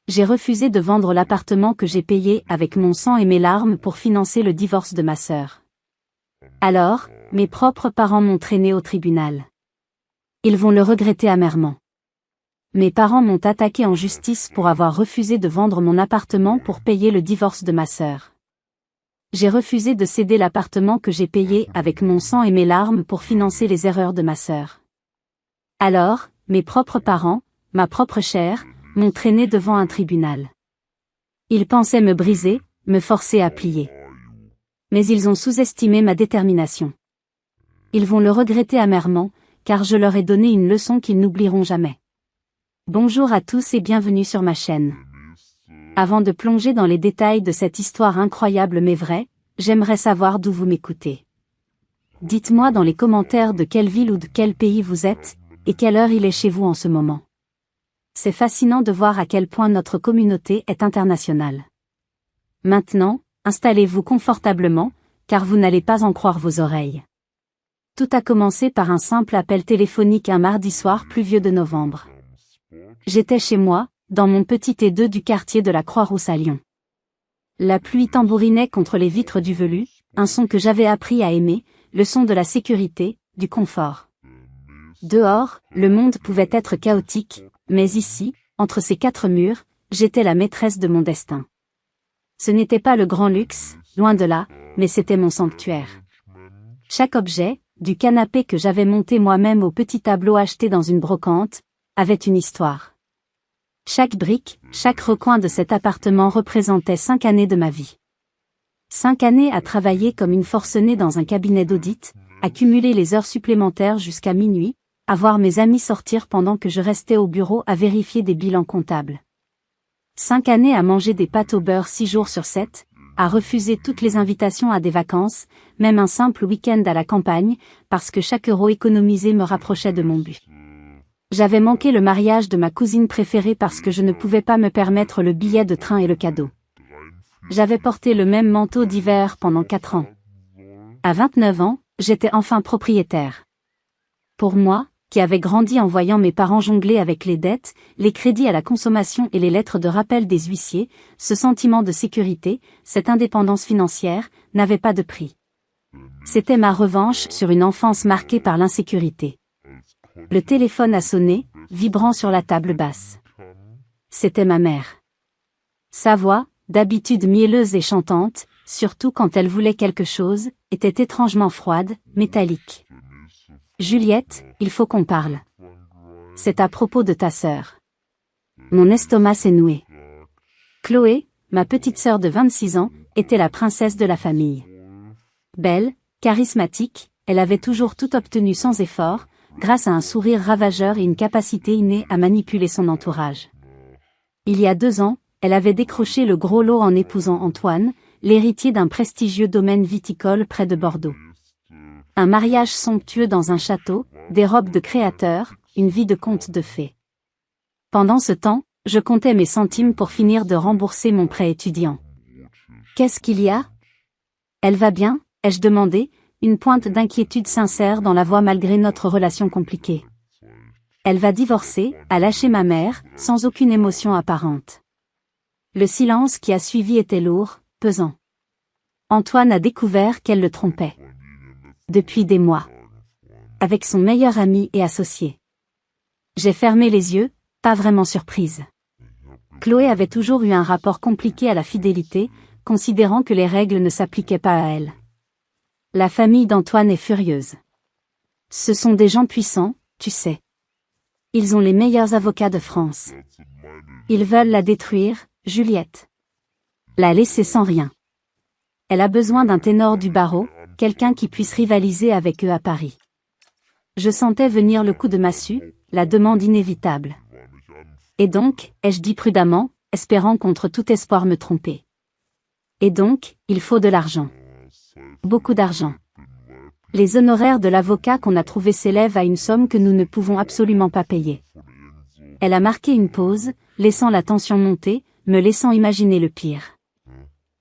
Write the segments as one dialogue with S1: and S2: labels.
S1: J'ai refusé de vendre l'appartement que j'ai payé avec mon sang et mes larmes pour financer le divorce de ma sœur. Alors, mes propres parents m'ont traîné au tribunal. Ils vont le regretter amèrement. Mes parents m'ont attaqué en justice pour avoir refusé de vendre mon appartement pour payer le divorce de ma sœur. J'ai refusé de céder l'appartement que j'ai payé avec mon sang et mes larmes pour financer les erreurs de ma sœur. Alors, mes propres parents, ma propre chair, m'ont traîné devant un tribunal. Ils pensaient me briser, me forcer à plier. Mais ils ont sous-estimé ma détermination. Ils vont le regretter amèrement, car je leur ai donné une leçon qu'ils n'oublieront jamais. Bonjour à tous et bienvenue sur ma chaîne. Avant de plonger dans les détails de cette histoire incroyable mais vraie, j'aimerais savoir d'où vous m'écoutez. Dites-moi dans les commentaires de quelle ville ou de quel pays vous êtes, et quelle heure il est chez vous en ce moment. C'est fascinant de voir à quel point notre communauté est internationale. Maintenant, installez-vous confortablement, car vous n'allez pas en croire vos oreilles. Tout a commencé par un simple appel téléphonique un mardi soir pluvieux de novembre. J'étais chez moi, dans mon petit T2 du quartier de la Croix-Rousse à Lyon. La pluie tambourinait contre les vitres du velu, un son que j'avais appris à aimer, le son de la sécurité, du confort. Dehors, le monde pouvait être chaotique, mais ici, entre ces quatre murs, j'étais la maîtresse de mon destin. Ce n'était pas le grand luxe, loin de là, mais c'était mon sanctuaire. Chaque objet, du canapé que j'avais monté moi-même au petit tableau acheté dans une brocante, avait une histoire. Chaque brique, chaque recoin de cet appartement représentait 5 années de ma vie. 5 années à travailler comme une forcenée dans un cabinet d'audit, à cumuler les heures supplémentaires jusqu'à minuit, à voir mes amis sortir pendant que je restais au bureau à vérifier des bilans comptables. 5 années à manger des pâtes au beurre 6 jours sur 7, à refuser toutes les invitations à des vacances, même un simple week-end à la campagne, parce que chaque euro économisé me rapprochait de mon but. J'avais manqué le mariage de ma cousine préférée parce que je ne pouvais pas me permettre le billet de train et le cadeau. J'avais porté le même manteau d'hiver pendant 4 ans. À 29 ans, j'étais enfin propriétaire. Pour moi, qui avait grandi en voyant mes parents jongler avec les dettes, les crédits à la consommation et les lettres de rappel des huissiers, ce sentiment de sécurité, cette indépendance financière, n'avait pas de prix. C'était ma revanche sur une enfance marquée par l'insécurité. Le téléphone a sonné, vibrant sur la table basse. C'était ma mère. Sa voix, d'habitude mielleuse et chantante, surtout quand elle voulait quelque chose, était étrangement froide, métallique. Juliette, il faut qu'on parle. C'est à propos de ta sœur. Mon estomac s'est noué. Chloé, ma petite sœur de 26 ans, était la princesse de la famille. Belle, charismatique, elle avait toujours tout obtenu sans effort, grâce à un sourire ravageur et une capacité innée à manipuler son entourage. Il y a 2 ans, elle avait décroché le gros lot en épousant Antoine, l'héritier d'un prestigieux domaine viticole près de Bordeaux. Un mariage somptueux dans un château, des robes de créateur, une vie de conte de fées. Pendant ce temps, je comptais mes centimes pour finir de rembourser mon prêt étudiant. Qu'est-ce qu'il y a? Elle va bien? Ai-je demandé, une pointe d'inquiétude sincère dans la voix malgré notre relation compliquée. Elle va divorcer, a lâché ma mère, sans aucune émotion apparente. Le silence qui a suivi était lourd, pesant. Antoine a découvert qu'elle le trompait. Depuis des mois. Avec son meilleur ami et associé. J'ai fermé les yeux, pas vraiment surprise. Chloé avait toujours eu un rapport compliqué à la fidélité, considérant que les règles ne s'appliquaient pas à elle. La famille d'Antoine est furieuse. Ce sont des gens puissants, tu sais. Ils ont les meilleurs avocats de France. Ils veulent la détruire, Juliette. La laisser sans rien. Elle a besoin d'un ténor du barreau, quelqu'un qui puisse rivaliser avec eux à Paris. Je sentais venir le coup de massue, la demande inévitable. Et donc, ai-je dit prudemment, espérant contre tout espoir me tromper. Et donc, il faut de l'argent. Beaucoup d'argent. Les honoraires de l'avocat qu'on a trouvé s'élèvent à une somme que nous ne pouvons absolument pas payer. Elle a marqué une pause, laissant la tension monter, me laissant imaginer le pire.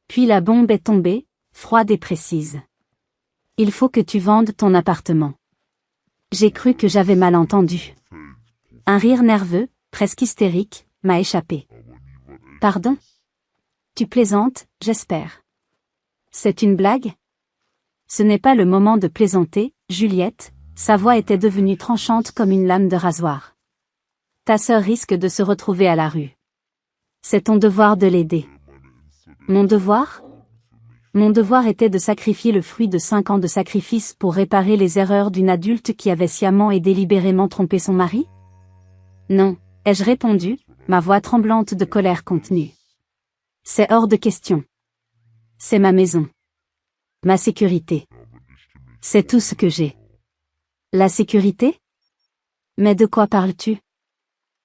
S1: Puis la bombe est tombée, froide et précise. Il faut que tu vendes ton appartement. J'ai cru que j'avais mal entendu. Un rire nerveux, presque hystérique, m'a échappé. Pardon? Tu plaisantes, j'espère. C'est une blague? Ce n'est pas le moment de plaisanter, Juliette, sa voix était devenue tranchante comme une lame de rasoir. Ta sœur risque de se retrouver à la rue. C'est ton devoir de l'aider. Mon devoir? Mon devoir était de sacrifier le fruit de 5 ans de sacrifice pour réparer les erreurs d'une adulte qui avait sciemment et délibérément trompé son mari? Non, ai-je répondu, ma voix tremblante de colère contenue. C'est hors de question. C'est ma maison. Ma sécurité. C'est tout ce que j'ai. La sécurité? Mais de quoi parles-tu?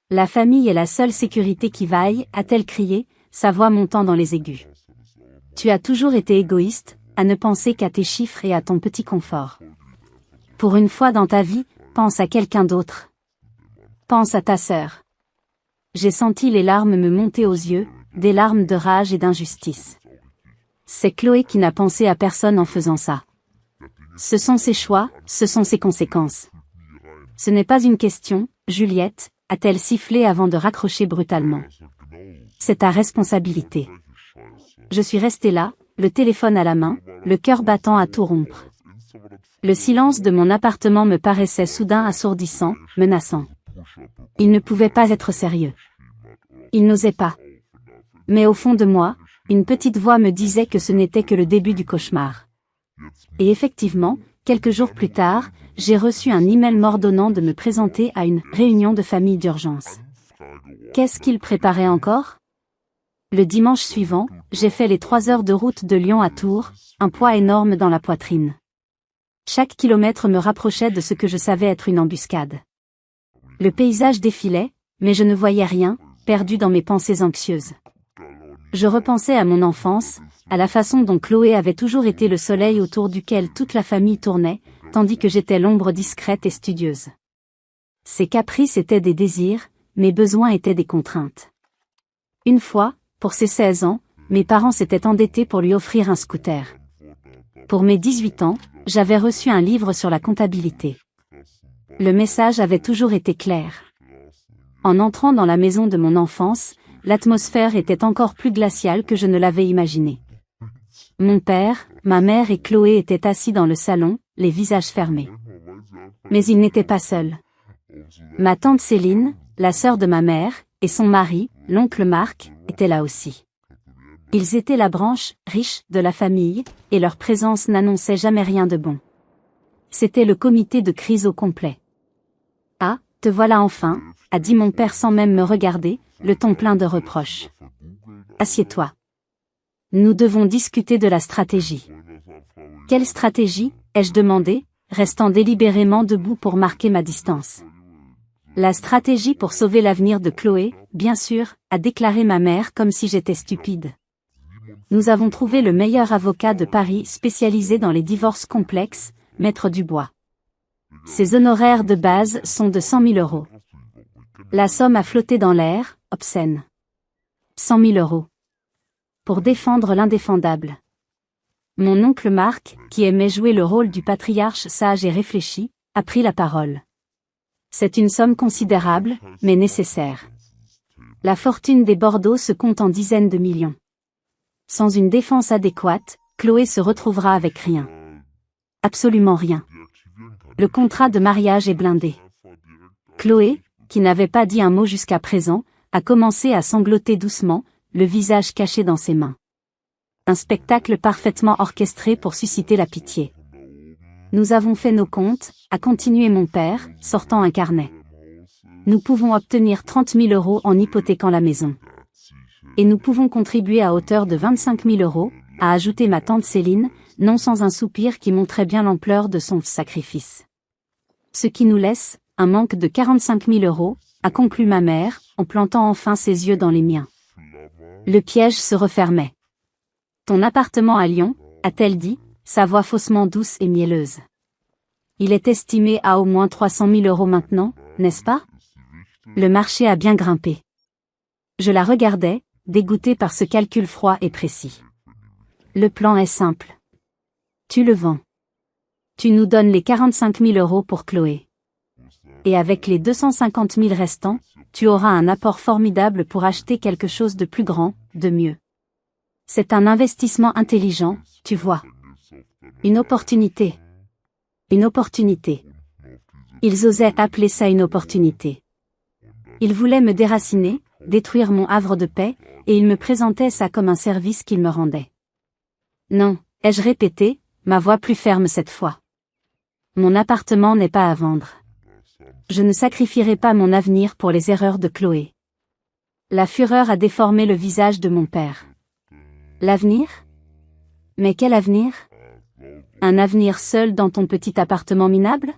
S1: La famille est la seule sécurité qui vaille, a-t-elle crié, sa voix montant dans les aigus. Tu as toujours été égoïste, à ne penser qu'à tes chiffres et à ton petit confort. Pour une fois dans ta vie, pense à quelqu'un d'autre. Pense à ta sœur. J'ai senti les larmes me monter aux yeux, des larmes de rage et d'injustice. C'est Chloé qui n'a pensé à personne en faisant ça. Ce sont ses choix, ce sont ses conséquences. Ce n'est pas une question, Juliette, a-t-elle sifflé avant de raccrocher brutalement. C'est ta responsabilité. Je suis restée là, le téléphone à la main, le cœur battant à tout rompre. Le silence de mon appartement me paraissait soudain assourdissant, menaçant. Il ne pouvait pas être sérieux. Il n'osait pas. Mais au fond de moi, une petite voix me disait que ce n'était que le début du cauchemar. Et effectivement, quelques jours plus tard, j'ai reçu un email m'ordonnant de me présenter à une réunion de famille d'urgence. Qu'est-ce qu'il préparait encore? Le dimanche suivant, j'ai fait les 3 heures de route de Lyon à Tours, un poids énorme dans la poitrine. Chaque kilomètre me rapprochait de ce que je savais être une embuscade. Le paysage défilait, mais je ne voyais rien, perdu dans mes pensées anxieuses. Je repensais à mon enfance, à la façon dont Chloé avait toujours été le soleil autour duquel toute la famille tournait, tandis que j'étais l'ombre discrète et studieuse. Ses caprices étaient des désirs, mes besoins étaient des contraintes. Une fois, pour ses 16 ans, mes parents s'étaient endettés pour lui offrir un scooter. Pour mes 18 ans, j'avais reçu un livre sur la comptabilité. Le message avait toujours été clair. En entrant dans la maison de mon enfance, l'atmosphère était encore plus glaciale que je ne l'avais imaginé. Mon père, ma mère et Chloé étaient assis dans le salon, les visages fermés. Mais ils n'étaient pas seuls. Ma tante Céline, la sœur de ma mère, et son mari, l'oncle Marc, étaient là aussi. Ils étaient la branche riche de la famille, et leur présence n'annonçait jamais rien de bon. C'était le comité de crise au complet. « Ah, te voilà enfin », a dit mon père sans même me regarder, le ton plein de reproches. « Assieds-toi. Nous devons discuter de la stratégie. » « Quelle stratégie ?» ai-je demandé, restant délibérément debout pour marquer ma distance. « La stratégie pour sauver l'avenir de Chloé, bien sûr, a déclaré ma mère comme si j'étais stupide. Nous avons trouvé le meilleur avocat de Paris spécialisé dans les divorces complexes, Maître Dubois. Ses honoraires de base sont de 100 000 euros. La somme a flotté dans l'air, obscène. 100 000 euros. Pour défendre l'indéfendable. Mon oncle Marc, qui aimait jouer le rôle du patriarche sage et réfléchi, a pris la parole. C'est une somme considérable, mais nécessaire. La fortune des Bordeaux se compte en dizaines de millions. Sans une défense adéquate, Chloé se retrouvera avec rien. Absolument rien. Le contrat de mariage est blindé. Chloé, qui n'avait pas dit un mot jusqu'à présent, a commencé à sangloter doucement, le visage caché dans ses mains. Un spectacle parfaitement orchestré pour susciter la pitié. Nous avons fait nos comptes, a continué mon père, sortant un carnet. Nous pouvons obtenir 30 000 euros en hypothéquant la maison. Et nous pouvons contribuer à hauteur de 25 000 euros, a ajouté ma tante Céline, non sans un soupir qui montrait bien l'ampleur de son sacrifice. Ce qui nous laisse, un manque de 45 000 euros, a conclu ma mère, en plantant enfin ses yeux dans les miens. Le piège se refermait. Ton appartement à Lyon, a-t-elle dit, sa voix faussement douce et mielleuse. Il est estimé à au moins 300 000 euros maintenant, n'est-ce pas? Le marché a bien grimpé. Je la regardais, dégoûtée par ce calcul froid et précis. Le plan est simple. Tu le vends. Tu nous donnes les 45 000 euros pour Chloé. et avec les 250 000 restants, tu auras un apport formidable pour acheter quelque chose de plus grand, de mieux. C'est un investissement intelligent, tu vois. Une opportunité. Une opportunité. Ils osaient appeler ça une opportunité. Ils voulaient me déraciner, détruire mon havre de paix, et ils me présentaient ça comme un service qu'ils me rendaient. Non, ai-je répété, ma voix plus ferme cette fois. Mon appartement n'est pas à vendre. Je ne sacrifierai pas mon avenir pour les erreurs de Chloé. La fureur a déformé le visage de mon père. L'avenir? Mais quel avenir? Un avenir seul dans ton petit appartement minable?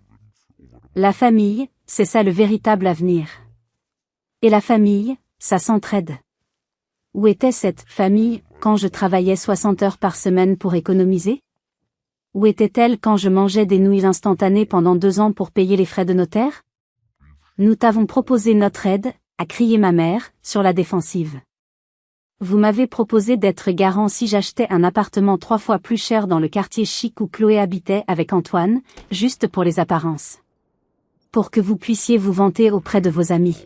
S1: La famille, c'est ça le véritable avenir. Et la famille, ça s'entraide. Où était cette famille quand je travaillais 60 heures par semaine pour économiser? Où était-elle quand je mangeais des nouilles instantanées pendant 2 ans pour payer les frais de notaire? Nous t'avons proposé notre aide, a crié ma mère, sur la défensive. Vous m'avez proposé d'être garant si j'achetais un appartement 3 fois plus cher dans le quartier chic où Chloé habitait avec Antoine, juste pour les apparences. Pour que vous puissiez vous vanter auprès de vos amis.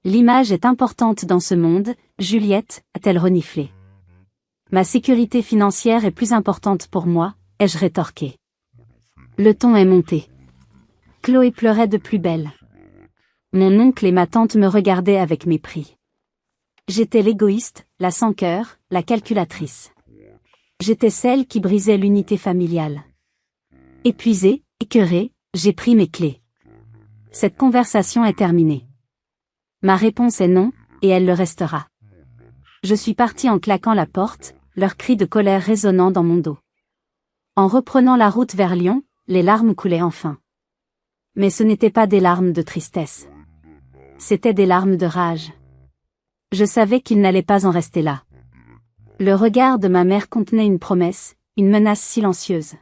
S1: L'image est importante dans ce monde, Juliette, a-t-elle reniflé. Ma sécurité financière est plus importante pour moi, ai-je rétorqué. Le ton est monté. Chloé pleurait de plus belle. Mon oncle et ma tante me regardaient avec mépris. J'étais l'égoïste, la sans-cœur, la calculatrice. J'étais celle qui brisait l'unité familiale. Épuisée, écœurée, j'ai pris mes clés. Cette conversation est terminée. Ma réponse est non, et elle le restera. Je suis partie en claquant la porte, leurs cris de colère résonnant dans mon dos. En reprenant la route vers Lyon, les larmes coulaient enfin. Mais ce n'étaient pas des larmes de tristesse. C'étaient des larmes de rage. Je savais qu'il n'allait pas en rester là. Le regard de ma mère contenait une promesse, une menace silencieuse.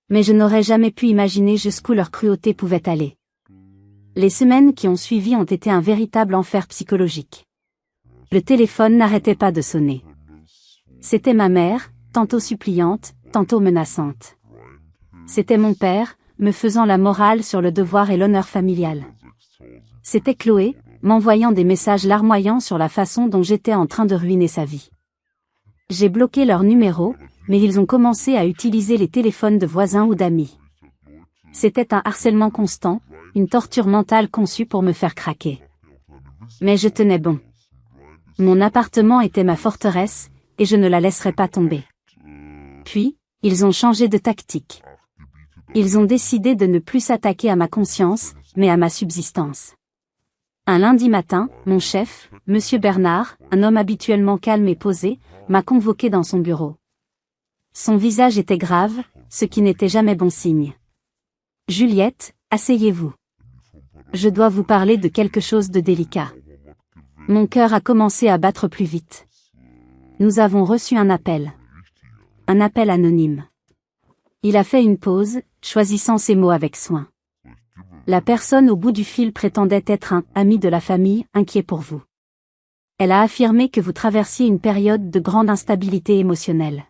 S1: Mais je n'aurais jamais pu imaginer jusqu'où leur cruauté pouvait aller. Les semaines qui ont suivi ont été un véritable enfer psychologique. Le téléphone n'arrêtait pas de sonner. C'était ma mère, tantôt suppliante, tantôt menaçante. C'était mon père, me faisant la morale sur le devoir et l'honneur familial. C'était Chloé, m'envoyant des messages larmoyants sur la façon dont j'étais en train de ruiner sa vie. J'ai bloqué leurs numéros, mais ils ont commencé à utiliser les téléphones de voisins ou d'amis. C'était un harcèlement constant, une torture mentale conçue pour me faire craquer. Mais je tenais bon. Mon appartement était ma forteresse, et je ne la laisserais pas tomber. Puis, ils ont changé de tactique. Ils ont décidé de ne plus s'attaquer à ma conscience, mais à ma subsistance. Un lundi matin, mon chef, Monsieur Bernard, un homme habituellement calme et posé, m'a convoqué dans son bureau. Son visage était grave, ce qui n'était jamais bon signe. « Juliette, asseyez-vous. Je dois vous parler de quelque chose de délicat. » Mon cœur a commencé à battre plus vite. Nous avons reçu un appel. Un appel anonyme. Il a fait une pause, choisissant ses mots avec soin. La personne au bout du fil prétendait être un ami de la famille, inquiet pour vous. Elle a affirmé que vous traversiez une période de grande instabilité émotionnelle.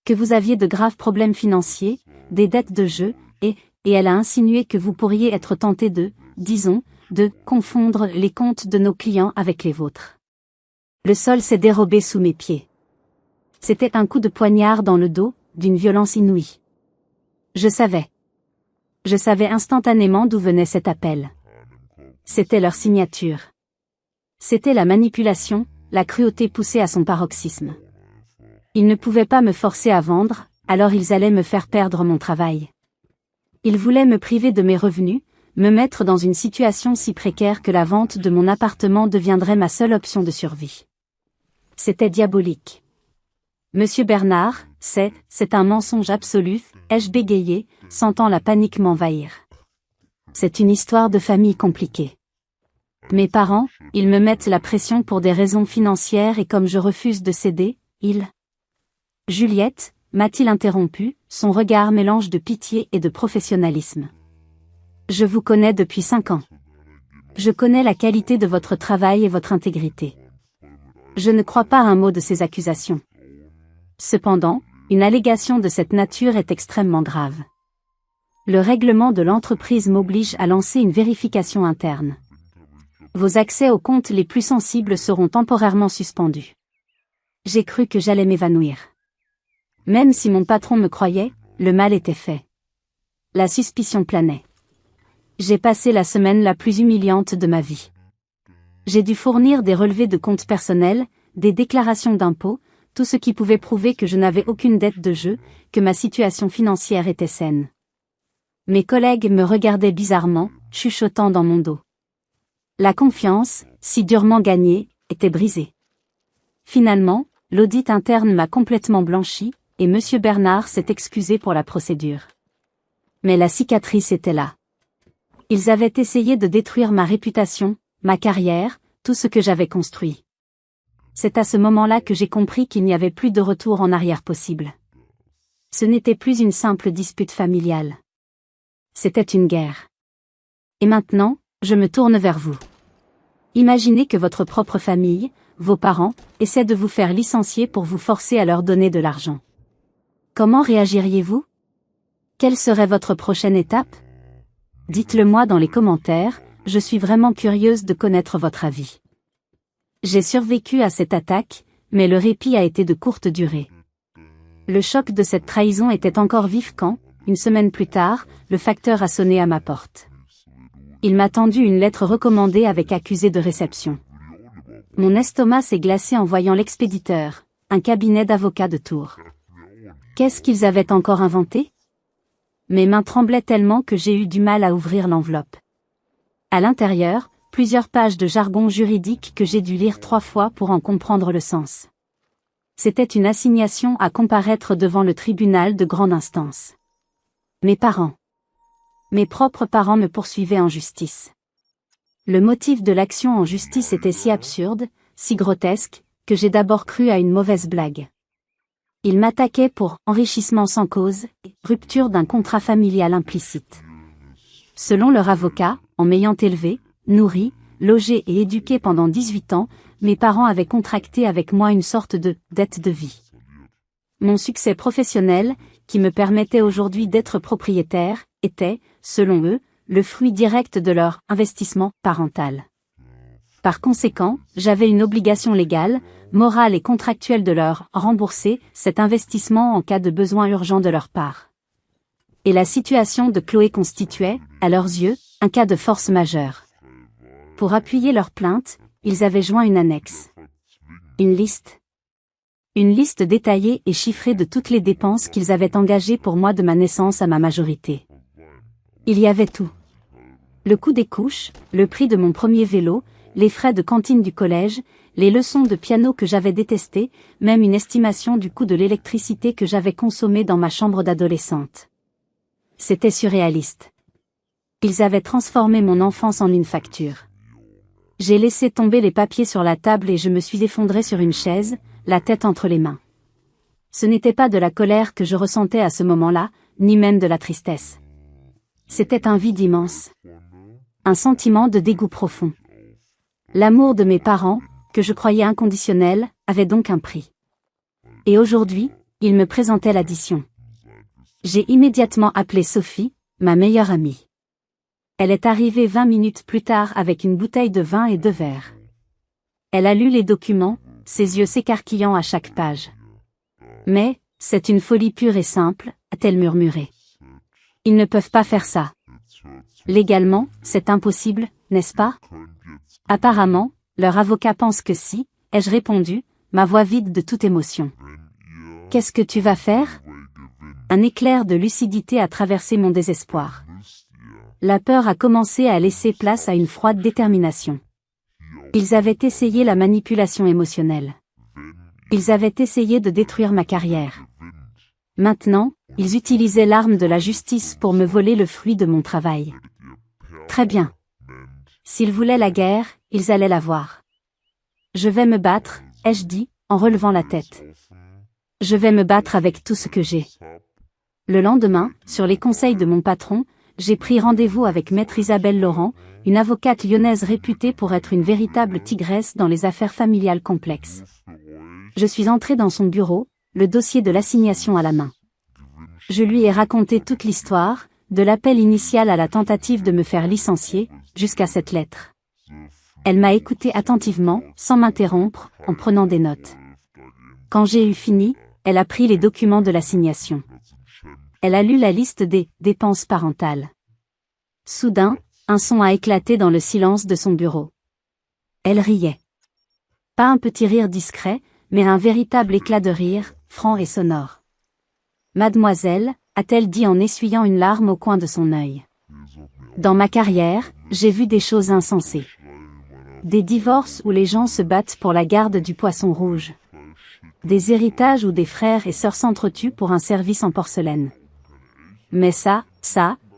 S1: Que vous aviez de graves problèmes financiers, des dettes de jeu, et elle a insinué que vous pourriez être tenté de confondre les comptes de nos clients avec les vôtres. Le sol s'est dérobé sous mes pieds. C'était un coup de poignard dans le dos, d'une violence inouïe. Je savais. Je savais instantanément d'où venait cet appel. C'était leur signature. C'était la manipulation, la cruauté poussée à son paroxysme. Ils ne pouvaient pas me forcer à vendre, alors ils allaient me faire perdre mon travail. Ils voulaient me priver de mes revenus, me mettre dans une situation si précaire que la vente de mon appartement deviendrait ma seule option de survie. C'était diabolique. Monsieur Bernard, c'est un mensonge absolu, ai-je bégayé, sentant la panique m'envahir. C'est une histoire de famille compliquée. Mes parents, ils me mettent la pression pour des raisons financières et comme je refuse de céder, ils... Juliette, m'a-t-il interrompu, son regard mélange de pitié et de professionnalisme. Je vous connais depuis 5 ans. Je connais la qualité de votre travail et votre intégrité. Je ne crois pas un mot de ces accusations. Cependant, une allégation de cette nature est extrêmement grave. Le règlement de l'entreprise m'oblige à lancer une vérification interne. Vos accès aux comptes les plus sensibles seront temporairement suspendus. J'ai cru que j'allais m'évanouir. Même si mon patron me croyait, le mal était fait. La suspicion planait. J'ai passé la semaine la plus humiliante de ma vie. J'ai dû fournir des relevés de comptes personnels, des déclarations d'impôts, tout ce qui pouvait prouver que je n'avais aucune dette de jeu, que ma situation financière était saine. Mes collègues me regardaient bizarrement, chuchotant dans mon dos. La confiance, si durement gagnée, était brisée. Finalement, l'audit interne m'a complètement blanchi, et M. Bernard s'est excusé pour la procédure. Mais la cicatrice était là. Ils avaient essayé de détruire ma réputation, ma carrière, tout ce que j'avais construit. C'est à ce moment-là que j'ai compris qu'il n'y avait plus de retour en arrière possible. Ce n'était plus une simple dispute familiale. C'était une guerre. Et maintenant, je me tourne vers vous. Imaginez que votre propre famille, vos parents, essaient de vous faire licencier pour vous forcer à leur donner de l'argent. Comment réagiriez-vous? Quelle serait votre prochaine étape? Dites-le moi dans les commentaires, je suis vraiment curieuse de connaître votre avis. J'ai survécu à cette attaque, mais le répit a été de courte durée. Le choc de cette trahison était encore vif quand, une semaine plus tard, le facteur a sonné à ma porte. Il m'a tendu une lettre recommandée avec accusé de réception. Mon estomac s'est glacé en voyant l'expéditeur, un cabinet d'avocats de Tours. Qu'est-ce qu'ils avaient encore inventé? Mes mains tremblaient tellement que j'ai eu du mal à ouvrir l'enveloppe. À l'intérieur, plusieurs pages de jargon juridique que j'ai dû lire 3 fois pour en comprendre le sens. C'était une assignation à comparaître devant le tribunal de grande instance. Mes parents. Mes propres parents me poursuivaient en justice. Le motif de l'action en justice était si absurde, si grotesque, que j'ai d'abord cru à une mauvaise blague. Ils m'attaquaient pour enrichissement sans cause, rupture d'un contrat familial implicite. Selon leur avocat, en m'ayant élevé, nourri, logé et éduqué pendant 18 ans, mes parents avaient contracté avec moi une sorte de dette de vie. Mon succès professionnel, qui me permettait aujourd'hui d'être propriétaire, était, selon eux, le fruit direct de leur investissement parental. Par conséquent, j'avais une obligation légale, morale et contractuelle de leur rembourser cet investissement en cas de besoin urgent de leur part. Et la situation de Chloé constituait, à leurs yeux, un cas de force majeure. Pour appuyer leur plainte, ils avaient joint une annexe. Une liste. Une liste détaillée et chiffrée de toutes les dépenses qu'ils avaient engagées pour moi de ma naissance à ma majorité. Il y avait tout. Le coût des couches, le prix de mon premier vélo, les frais de cantine du collège, les leçons de piano que j'avais détestées, même une estimation du coût de l'électricité que j'avais consommée dans ma chambre d'adolescente. C'était surréaliste. Ils avaient transformé mon enfance en une facture. J'ai laissé tomber les papiers sur la table et je me suis effondrée sur une chaise, la tête entre les mains. Ce n'était pas de la colère que je ressentais à ce moment-là, ni même de la tristesse. C'était un vide immense. Un sentiment de dégoût profond. L'amour de mes parents, que je croyais inconditionnel, avait donc un prix. Et aujourd'hui, ils me présentaient l'addition. J'ai immédiatement appelé Sophie, ma meilleure amie. Elle est arrivée 20 minutes plus tard avec une bouteille de vin et 2 verres. Elle a lu les documents, ses yeux s'écarquillant à chaque page. Mais, c'est une folie pure et simple, a-t-elle murmuré. Ils ne peuvent pas faire ça. Légalement, c'est impossible, n'est-ce pas? Apparemment, leur avocat pense que si, ai-je répondu, ma voix vide de toute émotion. Qu'est-ce que tu vas faire? Un éclair de lucidité a traversé mon désespoir. La peur a commencé à laisser place à une froide détermination. Ils avaient essayé la manipulation émotionnelle. Ils avaient essayé de détruire ma carrière. Maintenant, ils utilisaient l'arme de la justice pour me voler le fruit de mon travail. Très bien. S'ils voulaient la guerre, ils allaient la voir. Je vais me battre, ai-je dit, en relevant la tête. Je vais me battre avec tout ce que j'ai. Le lendemain, sur les conseils de mon patron, j'ai pris rendez-vous avec maître Isabelle Laurent, une avocate lyonnaise réputée pour être une véritable tigresse dans les affaires familiales complexes. Je suis entrée dans son bureau, le dossier de l'assignation à la main. Je lui ai raconté toute l'histoire, de l'appel initial à la tentative de me faire licencier, jusqu'à cette lettre. Elle m'a écouté attentivement, sans m'interrompre, en prenant des notes. Quand j'ai eu fini, elle a pris les documents de l'assignation. Elle a lu la liste des dépenses parentales. Soudain, un son a éclaté dans le silence de son bureau. Elle riait. Pas un petit rire discret, mais un véritable éclat de rire, franc et sonore. Mademoiselle, a-t-elle dit en essuyant une larme au coin de son œil. Dans ma carrière, j'ai vu des choses insensées. Des divorces où les gens se battent pour la garde du poisson rouge. Des héritages où des frères et sœurs s'entretuent pour un service en porcelaine. Mais ça,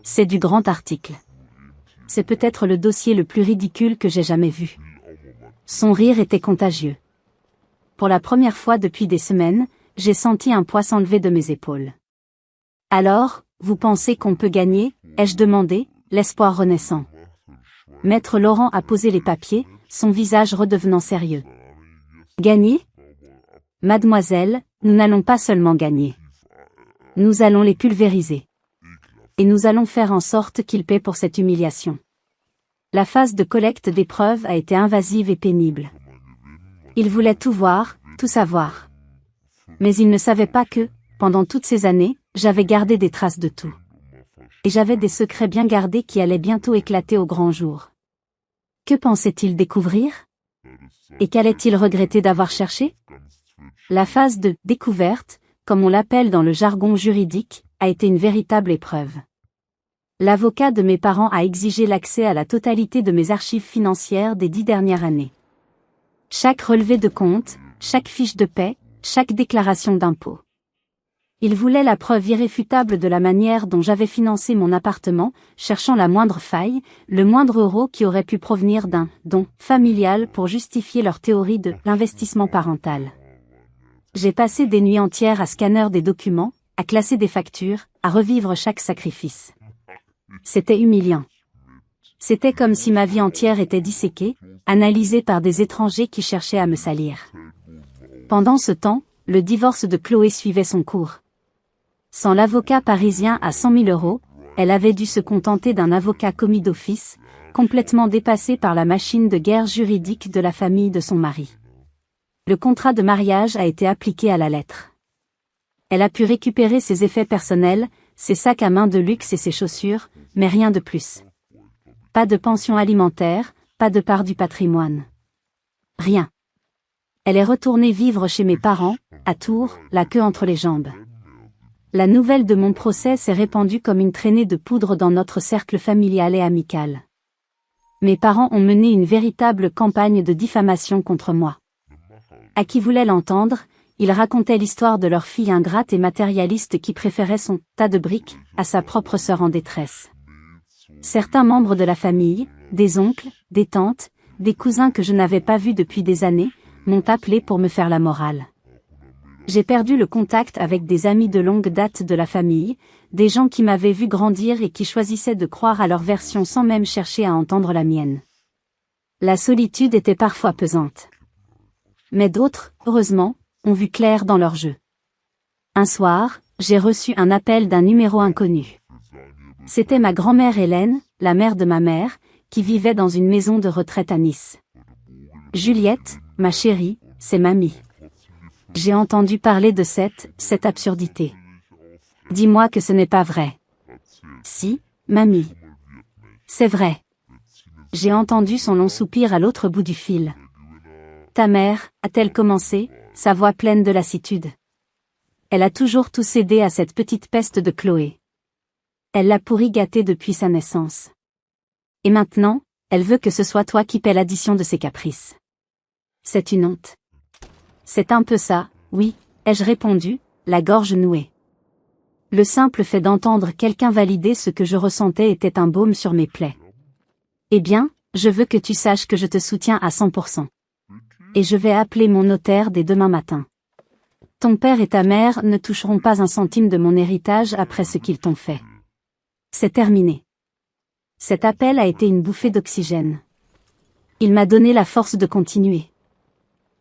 S1: c'est du grand article. C'est peut-être le dossier le plus ridicule que j'ai jamais vu. Son rire était contagieux. Pour la première fois depuis des semaines, j'ai senti un poids s'enlever de mes épaules. Alors, vous pensez qu'on peut gagner, ai-je demandé, l'espoir renaissant. Maître Laurent a posé les papiers, son visage redevenant sérieux. Gagner ? Mademoiselle, nous n'allons pas seulement gagner. Nous allons les pulvériser. Et nous allons faire en sorte qu'ils paient pour cette humiliation. La phase de collecte des preuves a été invasive et pénible. Il voulait tout voir, tout savoir. Mais il ne savait pas que, pendant toutes ces années, j'avais gardé des traces de tout. Et j'avais des secrets bien gardés qui allaient bientôt éclater au grand jour. Que pensait-il découvrir? Et qu'allait-il regretter d'avoir cherché? La phase de découverte, comme on l'appelle dans le jargon juridique, a été une véritable épreuve. L'avocat de mes parents a exigé l'accès à la totalité de mes archives financières des 10 dernières années. Chaque relevé de compte, chaque fiche de paie, chaque déclaration d'impôt. Il voulait la preuve irréfutable de la manière dont j'avais financé mon appartement, cherchant la moindre faille, le moindre euro qui aurait pu provenir d'un don familial pour justifier leur théorie de l'investissement parental. J'ai passé des nuits entières à scanner des documents, à classer des factures, à revivre chaque sacrifice. C'était humiliant. C'était comme si ma vie entière était disséquée, analysée par des étrangers qui cherchaient à me salir. Pendant ce temps, le divorce de Chloé suivait son cours. Sans l'avocat parisien à 100 000 euros, elle avait dû se contenter d'un avocat commis d'office, complètement dépassé par la machine de guerre juridique de la famille de son mari. Le contrat de mariage a été appliqué à la lettre. Elle a pu récupérer ses effets personnels, ses sacs à main de luxe et ses chaussures, mais rien de plus. Pas de pension alimentaire, pas de part du patrimoine. Rien. Elle est retournée vivre chez mes parents, à Tours, la queue entre les jambes. La nouvelle de mon procès s'est répandue comme une traînée de poudre dans notre cercle familial et amical. Mes parents ont mené une véritable campagne de diffamation contre moi. À qui voulait l'entendre, ils racontaient l'histoire de leur fille ingrate et matérialiste qui préférait son tas de briques à sa propre sœur en détresse. Certains membres de la famille, des oncles, des tantes, des cousins que je n'avais pas vus depuis des années, m'ont appelé pour me faire la morale. J'ai perdu le contact avec des amis de longue date de la famille, des gens qui m'avaient vu grandir et qui choisissaient de croire à leur version sans même chercher à entendre la mienne. La solitude était parfois pesante. Mais d'autres, heureusement, ont vu clair dans leur jeu. Un soir, j'ai reçu un appel d'un numéro inconnu. C'était ma grand-mère Hélène, la mère de ma mère, qui vivait dans une maison de retraite à Nice. Juliette, ma chérie, c'est mamie. J'ai entendu parler de cette absurdité. Dis-moi que ce n'est pas vrai. Si, mamie. C'est vrai. J'ai entendu son long soupir à l'autre bout du fil. Ta mère, a-t-elle commencé, sa voix pleine de lassitude. Elle a toujours tout cédé à cette petite peste de Chloé. Elle l'a pourri gâté depuis sa naissance. Et maintenant, elle veut que ce soit toi qui paie l'addition de ses caprices. C'est une honte. C'est un peu ça, oui, ai-je répondu, la gorge nouée. Le simple fait d'entendre quelqu'un valider ce que je ressentais était un baume sur mes plaies. Eh bien, je veux que tu saches que je te soutiens à 100%. Et je vais appeler mon notaire dès demain matin. Ton père et ta mère ne toucheront pas un centime de mon héritage après ce qu'ils t'ont fait. C'est terminé. Cet appel a été une bouffée d'oxygène. Il m'a donné la force de continuer.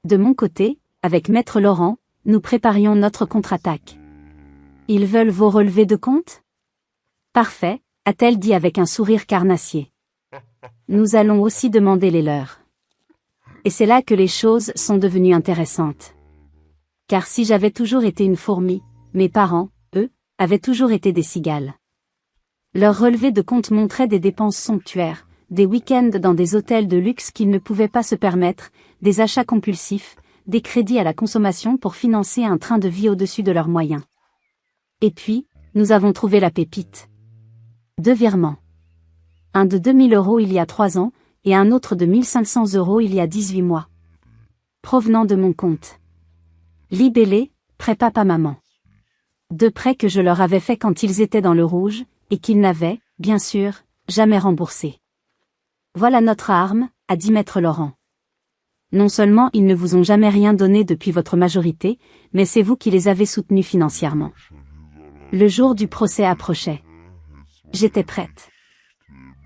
S1: De mon côté, avec Maître Laurent, nous préparions notre contre-attaque. Ils veulent vos relevés de compte? Parfait, a-t-elle dit avec un sourire carnassier. Nous allons aussi demander les leurs. Et c'est là que les choses sont devenues intéressantes. Car si j'avais toujours été une fourmi, mes parents, eux, avaient toujours été des cigales. Leur relevé de compte montrait des dépenses somptuaires, des week-ends dans des hôtels de luxe qu'ils ne pouvaient pas se permettre, des achats compulsifs, des crédits à la consommation pour financer un train de vie au-dessus de leurs moyens. Et puis, nous avons trouvé la pépite. 2 virements. Un de 2 000 € il y a 3 ans, et un autre de 1 500 € il y a 18 mois. Provenant de mon compte. Libellé, prêt papa-maman. 2 prêts que je leur avais faits quand ils étaient dans le rouge, et qu'ils n'avaient, bien sûr, jamais remboursés. Voilà notre arme, a dit maître Laurent. Non seulement ils ne vous ont jamais rien donné depuis votre majorité, mais c'est vous qui les avez soutenus financièrement. Le jour du procès approchait. J'étais prête.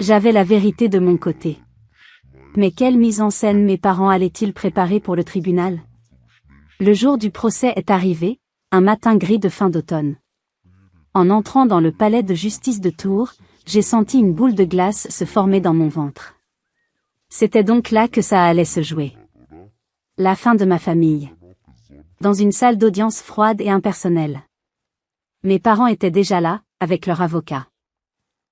S1: J'avais la vérité de mon côté. Mais quelle mise en scène mes parents allaient-ils préparer pour le tribunal? Le jour du procès est arrivé, un matin gris de fin d'automne. En entrant dans le palais de justice de Tours, j'ai senti une boule de glace se former dans mon ventre. C'était donc là que ça allait se jouer. La fin de ma famille. Dans une salle d'audience froide et impersonnelle. Mes parents étaient déjà là, avec leur avocat.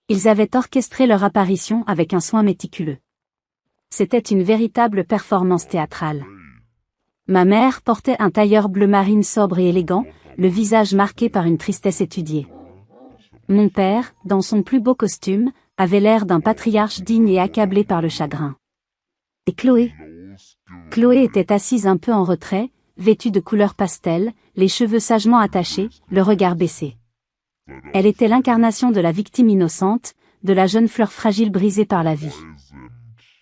S1: Ils avaient orchestré leur apparition avec un soin méticuleux. C'était une véritable performance théâtrale. Ma mère portait un tailleur bleu marine sobre et élégant, le visage marqué par une tristesse étudiée. Mon père, dans son plus beau costume, avait l'air d'un patriarche digne et accablé par le chagrin. Et Chloé? Chloé était assise un peu en retrait, vêtue de couleur pastel, les cheveux sagement attachés, le regard baissé. Elle était l'incarnation de la victime innocente, de la jeune fleur fragile brisée par la vie.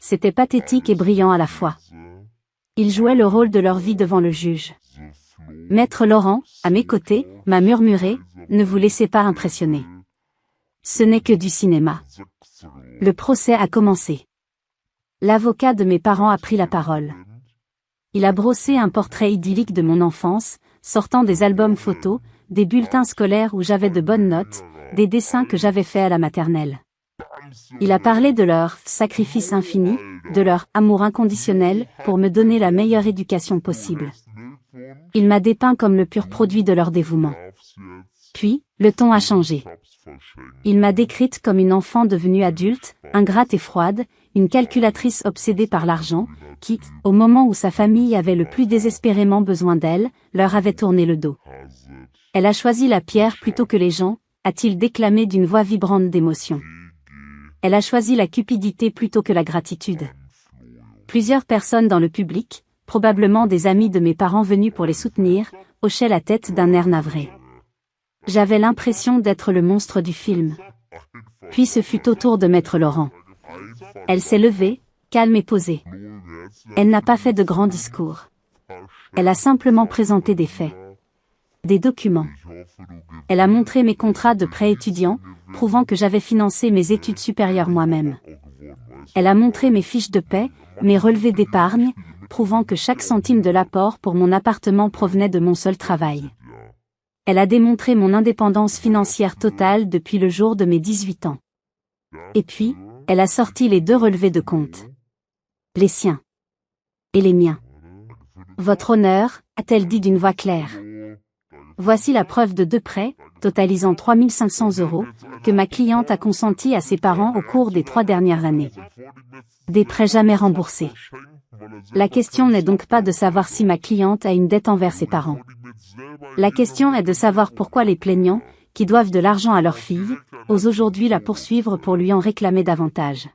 S1: C'était pathétique et brillant à la fois. Ils jouaient le rôle de leur vie devant le juge. Maître Laurent, à mes côtés, m'a murmuré, ne vous laissez pas impressionner. Ce n'est que du cinéma. Le procès a commencé. L'avocat de mes parents a pris la parole. Il a brossé un portrait idyllique de mon enfance, sortant des albums photos, des bulletins scolaires où j'avais de bonnes notes, des dessins que j'avais faits à la maternelle. Il a parlé de leur sacrifice infini, de leur amour inconditionnel, pour me donner la meilleure éducation possible. Il m'a dépeint comme le pur produit de leur dévouement. Puis, le ton a changé. Il m'a décrite comme une enfant devenue adulte, ingrate et froide, une calculatrice obsédée par l'argent, qui, au moment où sa famille avait le plus désespérément besoin d'elle, leur avait tourné le dos. Elle a choisi la pierre plutôt que les gens, a-t-il déclamé d'une voix vibrante d'émotion. Elle a choisi la cupidité plutôt que la gratitude. Plusieurs personnes dans le public, probablement des amis de mes parents venus pour les soutenir, hochaient la tête d'un air navré. J'avais l'impression d'être le monstre du film. Puis ce fut au tour de maître Laurent. Elle s'est levée, calme et posée. Elle n'a pas fait de grands discours. Elle a simplement présenté des faits. Des documents. Elle a montré mes contrats de prêt étudiant, prouvant que j'avais financé mes études supérieures moi-même. Elle a montré mes fiches de paie, mes relevés d'épargne, prouvant que chaque centime de l'apport pour mon appartement provenait de mon seul travail. Elle a démontré mon indépendance financière totale depuis le jour de mes 18 ans. Et puis, elle a sorti les 2 relevés de compte. Les siens. Et les miens. Votre honneur, a-t-elle dit d'une voix claire. Voici la preuve de 2 prêts, totalisant 3 500 €, que ma cliente a consentis à ses parents au cours des 3 dernières années. Des prêts jamais remboursés. La question n'est donc pas de savoir si ma cliente a une dette envers ses parents. La question est de savoir pourquoi les plaignants, qui doivent de l'argent à leur fille, osent aujourd'hui la poursuivre pour lui en réclamer davantage.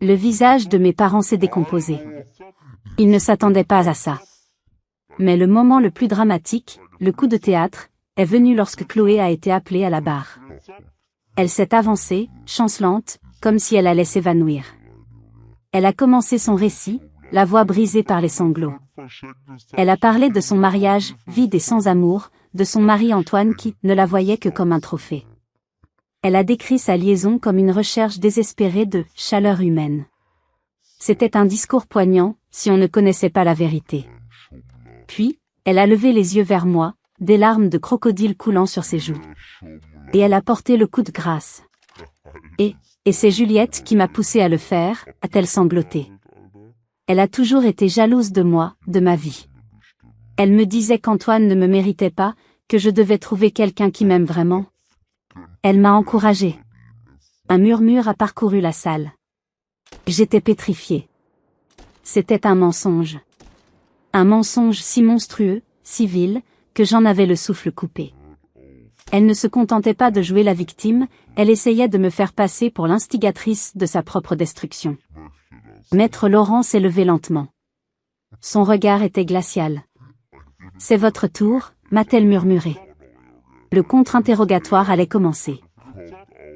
S1: Le visage de mes parents s'est décomposé. Ils ne s'attendaient pas à ça. Mais le moment le plus dramatique, le coup de théâtre, est venu lorsque Chloé a été appelée à la barre. Elle s'est avancée, chancelante, comme si elle allait s'évanouir. Elle a commencé son récit, la voix brisée par les sanglots. Elle a parlé de son mariage, vide et sans amour, de son mari Antoine qui ne la voyait que comme un trophée. Elle a décrit sa liaison comme une recherche désespérée de chaleur humaine. C'était un discours poignant, si on ne connaissait pas la vérité. Puis, elle a levé les yeux vers moi, des larmes de crocodile coulant sur ses joues. Et elle a porté le coup de grâce. Et c'est Juliette qui m'a poussé à le faire, a-t-elle sangloté. Elle a toujours été jalouse de moi, de ma vie. Elle me disait qu'Antoine ne me méritait pas, que je devais trouver quelqu'un qui m'aime vraiment. Elle m'a encouragée. Un murmure a parcouru la salle. J'étais pétrifiée. C'était un mensonge. Un mensonge si monstrueux, si vil, que j'en avais le souffle coupé. Elle ne se contentait pas de jouer la victime, elle essayait de me faire passer pour l'instigatrice de sa propre destruction. Maître Laurent s'est levé lentement. Son regard était glacial. « C'est votre tour », m'a-t-elle murmuré. Le contre-interrogatoire allait commencer.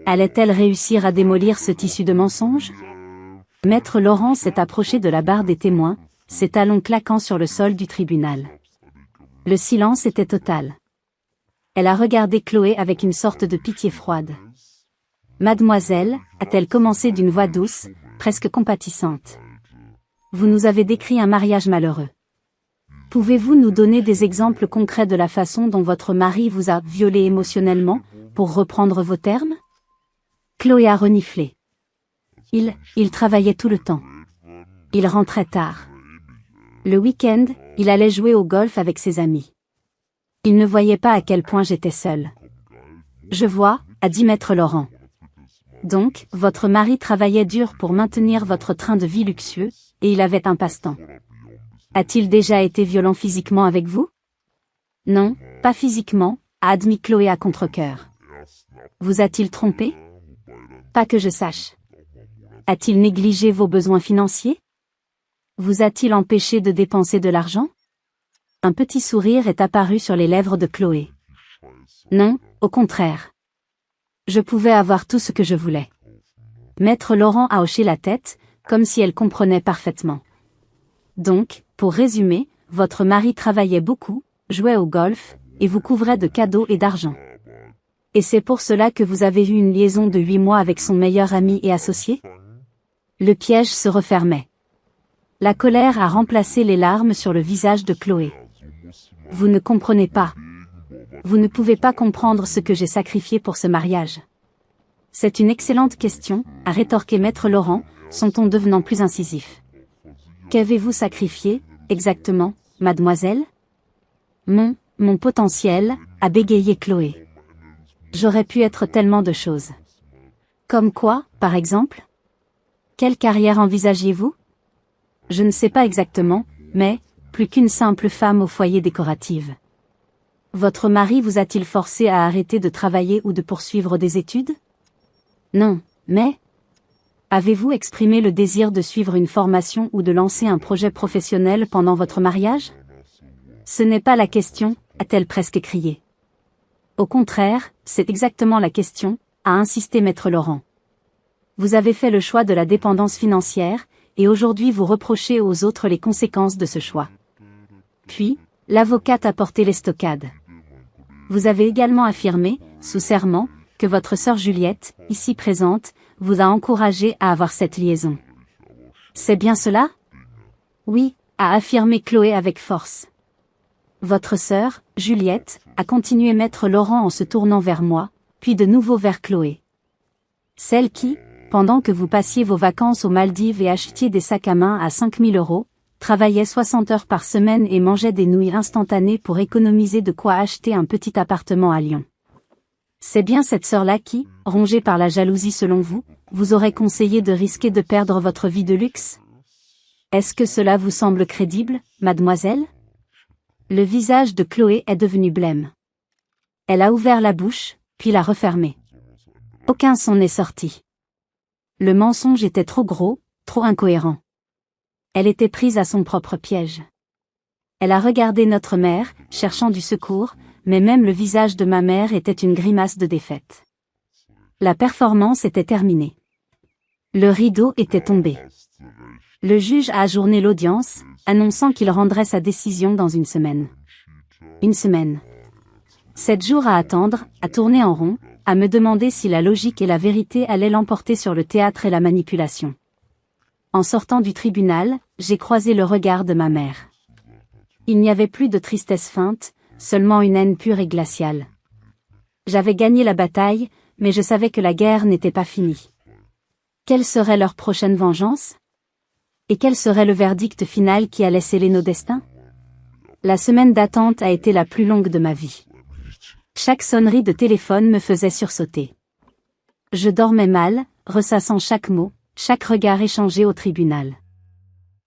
S1: Allait-elle réussir à démolir ce tissu de mensonges? Maître Laurent s'est approché de la barre des témoins, ses talons claquant sur le sol du tribunal. Le silence était total. Elle a regardé Chloé avec une sorte de pitié froide. « Mademoiselle », a-t-elle commencé d'une voix douce, presque compatissante. « Vous nous avez décrit un mariage malheureux. Pouvez-vous nous donner des exemples concrets de la façon dont votre mari vous a violé émotionnellement, pour reprendre vos termes ?» Chloé a reniflé. Il travaillait tout le temps. Il rentrait tard. Le week-end, il allait jouer au golf avec ses amis. Il ne voyait pas à quel point j'étais seule. Je vois, a dit Maître Laurent. Donc, votre mari travaillait dur pour maintenir votre train de vie luxueux, et il avait un passe-temps. A-t-il déjà été violent physiquement avec vous? Non, pas physiquement, a admis Chloé à contre-cœur. Vous a-t-il trompé? Pas que je sache. A-t-il négligé vos besoins financiers? Vous a-t-il empêché de dépenser de l'argent? Un petit sourire est apparu sur les lèvres de Chloé. Non, au contraire. Je pouvais avoir tout ce que je voulais. Maître Laurent a hoché la tête, comme si elle comprenait parfaitement. Donc, pour résumer, votre mari travaillait beaucoup, jouait au golf, et vous couvrait de cadeaux et d'argent. Et c'est pour cela que vous avez eu une liaison de 8 mois avec son meilleur ami et associé? Le piège se refermait. La colère a remplacé les larmes sur le visage de Chloé. Vous ne comprenez pas. Vous ne pouvez pas comprendre ce que j'ai sacrifié pour ce mariage. C'est une excellente question, a rétorqué Maître Laurent, son ton devenant plus incisif. Qu'avez-vous sacrifié, exactement, mademoiselle? Mon potentiel, a bégayé Chloé. J'aurais pu être tellement de choses. Comme quoi, par exemple? Quelle carrière envisagiez-vous? Je ne sais pas exactement, mais, plus qu'une simple femme au foyer décorative. Votre mari vous a-t-il forcé à arrêter de travailler ou de poursuivre des études? Non, mais... Avez-vous exprimé le désir de suivre une formation ou de lancer un projet professionnel pendant votre mariage? Ce n'est pas la question, a-t-elle presque crié. Au contraire, c'est exactement la question, a insisté Maître Laurent. Vous avez fait le choix de la dépendance financière, et aujourd'hui vous reprochez aux autres les conséquences de ce choix. Puis, l'avocate a porté l'estocade. Vous avez également affirmé, sous serment, que votre sœur Juliette, ici présente, vous a encouragé à avoir cette liaison. C'est bien cela? Oui, a affirmé Chloé avec force. Votre sœur, Juliette, a continué Maître Laurent en se tournant vers moi, puis de nouveau vers Chloé. Celle qui, pendant que vous passiez vos vacances aux Maldives et achetiez des sacs à main à 5 000 €, travaillait 60 heures par semaine et mangeait des nouilles instantanées pour économiser de quoi acheter un petit appartement à Lyon. C'est bien cette sœur-là qui, rongée par la jalousie selon vous, vous aurait conseillé de risquer de perdre votre vie de luxe? Est-ce que cela vous semble crédible, mademoiselle? Le visage de Chloé est devenu blême. Elle a ouvert la bouche, puis l'a refermée. Aucun son n'est sorti. Le mensonge était trop gros, trop incohérent. Elle était prise à son propre piège. Elle a regardé notre mère, cherchant du secours, mais même le visage de ma mère était une grimace de défaite. La performance était terminée. Le rideau était tombé. Le juge a ajourné l'audience, annonçant qu'il rendrait sa décision dans une semaine. Une semaine. 7 jours à attendre, à tourner en rond, à me demander si la logique et la vérité allaient l'emporter sur le théâtre et la manipulation. En sortant du tribunal, j'ai croisé le regard de ma mère. Il n'y avait plus de tristesse feinte, seulement une haine pure et glaciale. J'avais gagné la bataille, mais je savais que la guerre n'était pas finie. Quelle serait leur prochaine vengeance? Et quel serait le verdict final qui allait sceller nos destins? La semaine d'attente a été la plus longue de ma vie. Chaque sonnerie de téléphone me faisait sursauter. Je dormais mal, ressassant chaque mot, chaque regard échangé au tribunal.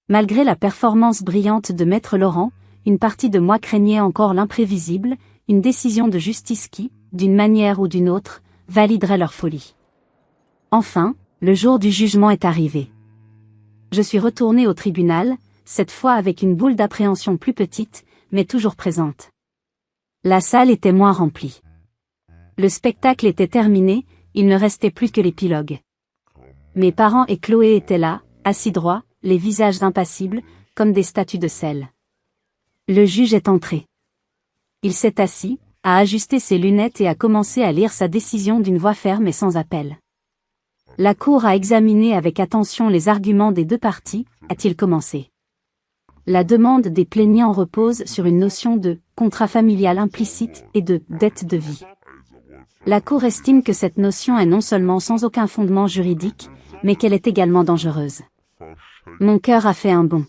S1: Malgré la performance brillante de Maître Laurent, une partie de moi craignait encore l'imprévisible, une décision de justice qui, d'une manière ou d'une autre, validerait leur folie. Enfin, le jour du jugement est arrivé. Je suis retournée au tribunal, cette fois avec une boule d'appréhension plus petite, mais toujours présente. La salle était moins remplie. Le spectacle était terminé, il ne restait plus que l'épilogue. Mes parents et Chloé étaient là, assis droits, les visages impassibles, comme des statues de sel. Le juge est entré. Il s'est assis, a ajusté ses lunettes et a commencé à lire sa décision d'une voix ferme et sans appel. La Cour a examiné avec attention les arguments des deux parties, a-t-il commencé. La demande des plaignants repose sur une notion de contrat familial implicite et de dette de vie. La Cour estime que cette notion est non seulement sans aucun fondement juridique, mais qu'elle est également dangereuse. Mon cœur a fait un bond.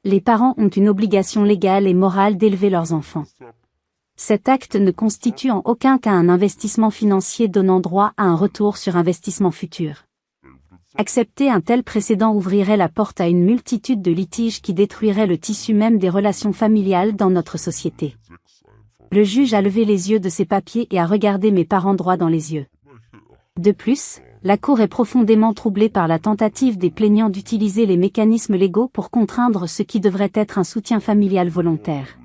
S1: Les parents ont une obligation légale et morale d'élever leurs enfants. Cet acte ne constitue en aucun cas un investissement financier donnant droit à un retour sur investissement futur. Accepter un tel précédent ouvrirait la porte à une multitude de litiges qui détruiraient le tissu même des relations familiales dans notre société. Le juge a levé les yeux de ses papiers et a regardé mes parents droit dans les yeux. De plus, la Cour est profondément troublée par la tentative des plaignants d'utiliser les mécanismes légaux pour contraindre ce qui devrait être un soutien familial volontaire.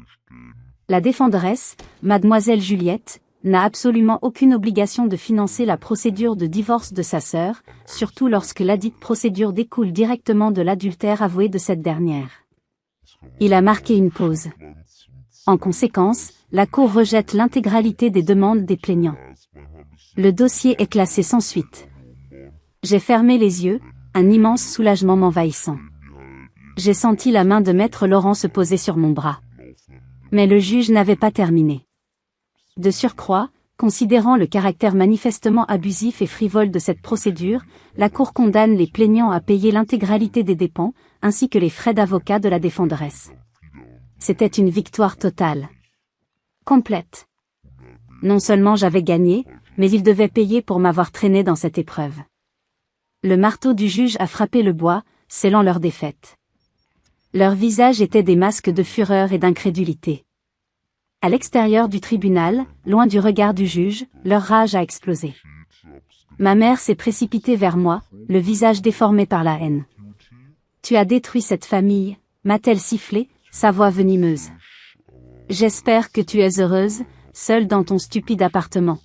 S1: La défenderesse, mademoiselle Juliette, n'a absolument aucune obligation de financer la procédure de divorce de sa sœur, surtout lorsque ladite procédure découle directement de l'adultère avoué de cette dernière. Il a marqué une pause. En conséquence, la Cour rejette l'intégralité des demandes des plaignants. Le dossier est classé sans suite. J'ai fermé les yeux, un immense soulagement m'envahissant. J'ai senti la main de Maître Laurent se poser sur mon bras. Mais le juge n'avait pas terminé. De surcroît, considérant le caractère manifestement abusif et frivole de cette procédure, la Cour condamne les plaignants à payer l'intégralité des dépenses, ainsi que les frais d'avocat de la défenderesse. C'était une victoire totale. Complète. Non seulement j'avais gagné, mais ils devaient payer pour m'avoir traîné dans cette épreuve. Le marteau du juge a frappé le bois, scellant leur défaite. Leurs visages étaient des masques de fureur et d'incrédulité. À l'extérieur du tribunal, loin du regard du juge, leur rage a explosé. Ma mère s'est précipitée vers moi, le visage déformé par la haine. « Tu as détruit cette famille », m'a-t-elle sifflé, sa voix venimeuse. « J'espère que tu es heureuse, seule dans ton stupide appartement.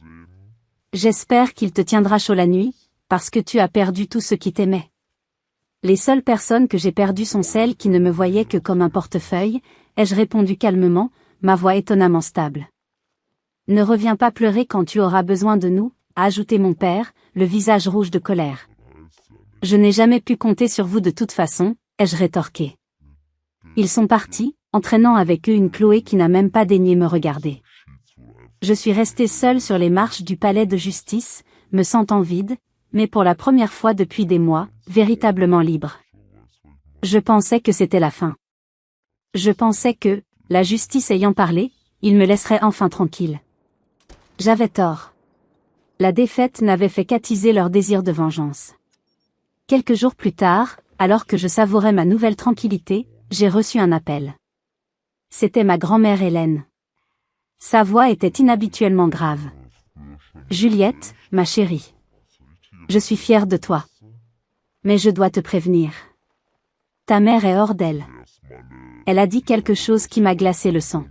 S1: J'espère qu'il te tiendra chaud la nuit, parce que tu as perdu tout ce qui t'aimait. Les seules personnes que j'ai perdues sont celles qui ne me voyaient que comme un portefeuille, ai-je répondu calmement, ma voix étonnamment stable. Ne reviens pas pleurer quand tu auras besoin de nous, a ajouté mon père, le visage rouge de colère. Je n'ai jamais pu compter sur vous de toute façon, ai-je rétorqué. Ils sont partis, entraînant avec eux une Chloé qui n'a même pas daigné me regarder. Je suis restée seule sur les marches du palais de justice, me sentant vide, mais pour la première fois depuis des mois, véritablement libre. Je pensais que c'était la fin. Je pensais que, la justice ayant parlé, il me laisserait enfin tranquille. J'avais tort. La défaite n'avait fait qu'attiser leur désir de vengeance. Quelques jours plus tard, alors que je savourais ma nouvelle tranquillité, j'ai reçu un appel. C'était ma grand-mère Hélène. Sa voix était inhabituellement grave. « Juliette, ma chérie. Je suis fière de toi. Mais je dois te prévenir. Ta mère est hors d'elle. Elle a dit quelque chose qui m'a glacé le sang.